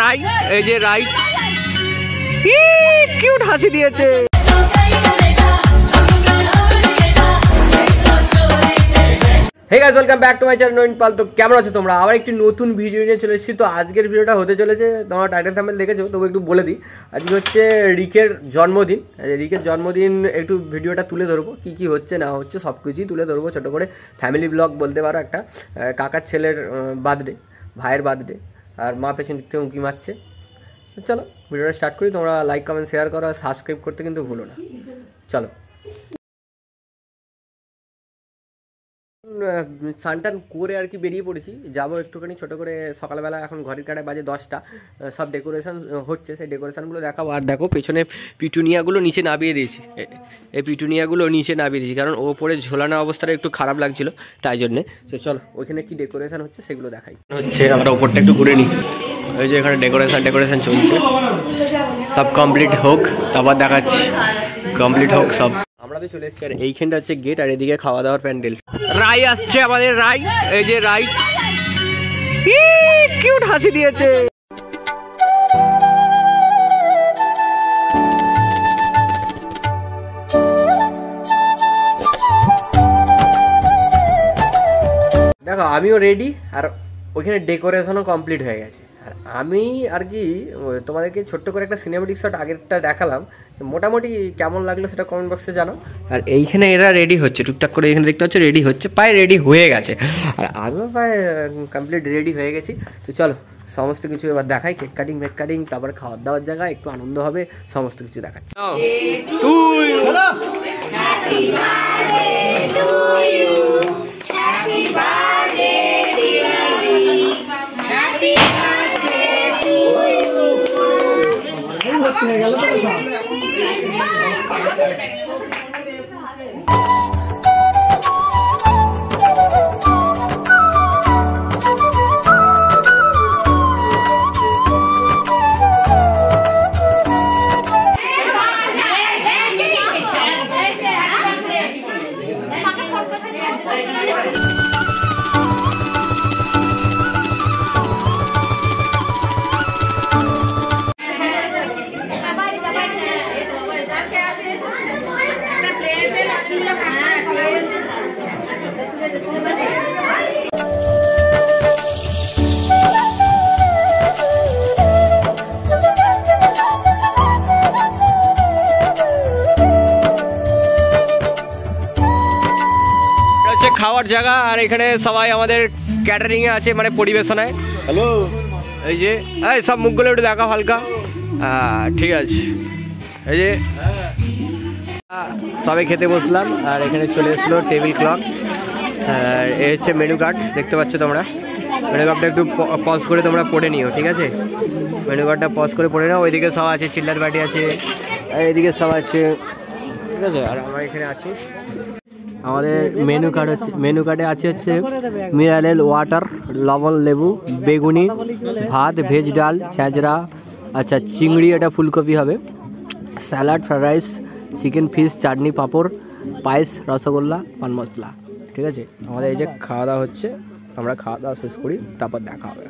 Right, এই যে right, cute হাসি দিয়েছে। Hey guys, welcome back to my channel Nayan Pal. তো কেমন আছো তোমরা? আবার একটি নতুন ভিডিও নিয়ে চলে এসেছি। তো আজকের ভিডিওটা হতে চলেছে, তোমরা টাইটেল থাম্বনেল দেখেছো, তবু একটু বলে দিই। আজকে হচ্ছে রিকের জন্মদিন। রিকের জন্মদিন একটু ভিডিওটা তুলে ধরবো, কী কী হচ্ছে না হচ্ছে সব কিছুই তুলে ধরবো ছোটো করে। ফ্যামিলি ব্লগ বলতে পারো একটা। কাকার ছেলের বার্থডে, ভাইয়ের বার্থডে, আর মা পেছন দিক থেকে উঁকি মারছে। চলো ভিডিওটা স্টার্ট করি। তোমরা লাইক কমেন্ট শেয়ার করো, আর সাবস্ক্রাইব করতে কিন্তু ভুলো না। চলো, স্নান করে আর কি বেরিয়ে পড়েছি, যাবো একটুখানি ছোটো করে সকালবেলা। এখন ঘড়ির কাঁটায় বাজে 10টা, সব ডেকোরেশন হচ্ছে, সেই ডেকোরেশনগুলো দেখাবো। আর দেখো পেছনে পিটুনিয়াগুলো নিচে নামিয়ে দিয়েছি, এই পিটুনিয়াগুলো নিচে নামিয়ে দিয়েছি, কারণ ওপরে ঝোলানো অবস্থাটা একটু খারাপ লাগছিল, তাই জন্যে। সে চলো ওইখানে কি ডেকোরেশন হচ্ছে সেগুলো দেখাই। হচ্ছে আমরা ওপরটা একটু ঘুরে নিই। ওই যে এখানে ডেকোরেশন চলছে, সব কমপ্লিট হোক তারপর দেখাচ্ছি। কমপ্লিট হোক সব। আমরা তো চলে এসেছি, আর এইখানটা হচ্ছে গেট, আর এদিকে খাওয়া দাওয়ার প্যান্ডেল। রাই আসছে আমাদের, রাই, এই যে রাই, কিউট হাসি দিয়েছে। দেখো আমিও রেডি, আর ওইখানে ডেকোরেশনও কমপ্লিট হয়ে গেছে। আর আমি আর কি তোমাদেরকে ছোট্ট করে একটা সিনেমেটিক শট আগেরটা দেখালাম, মোটামুটি কেমন লাগলো সেটা কমেন্ট বক্সে জানো। আর এইখানে এরা রেডি হচ্ছে টুকটাক করে, এখানে দেখতে হচ্ছে রেডি হচ্ছে, প্রায় রেডি হয়ে গেছে, আর আমিও প্রায় কমপ্লিট রেডি হয়ে গেছি। তো চলো সমস্ত কিছু এবার দেখাই, কেক কাটিং মেক কাটিং, তারপর খাওয়ার দাওয়ার জায়গা, একটু আনন্দ হবে, সমস্ত কিছু দেখাচ্ছি। খাওয়ার জায়গা, আর এখানে সবাই আমাদের ক্যাটারিং এ আছে, মানে পরিবেশনায়। হ্যালো, এই যে এই সব মুখগুলো একটু দেখা হালকা, ঠিক আছে। এই যে সবাই খেতে বসলাম, আর এখানে চলে এসলো টেবিল ক্লক, আর এই হচ্ছে মেনু কার্ড, দেখতে পাচ্ছ তোমরা। মেনু কার্ডটা একটু পজ করে তোমরা পড়ে নিও, ঠিক আছে? মেনু কার্ডটা পজ করে পড়ে নাও। ওইদিকে সব আছে, চিল্লার বাটি আছে, এইদিকে সব আছে, ঠিক আছে? আর আমরা এখানে আছি। আমাদের মেনু কার্ড হচ্ছে, মেনু কার্ডে আছে হচ্ছে মিনারেল ওয়াটার, লবণ, লেবু, বেগুনি, ভাত, ভেজ ডাল, ছেঁচড়া, আচ্ছা চিংড়ি, এটা ফুলকপি হবে, salad, fried rice, chicken, fish, chutney, papad, পায়েস, রসগোল্লা, পান মশলা, ঠিক আছে? আমাদের এই যে খাওয়া দাওয়া হচ্ছে, আমরা খাওয়া দাওয়া শেষ করি, তারপর দেখা হবে।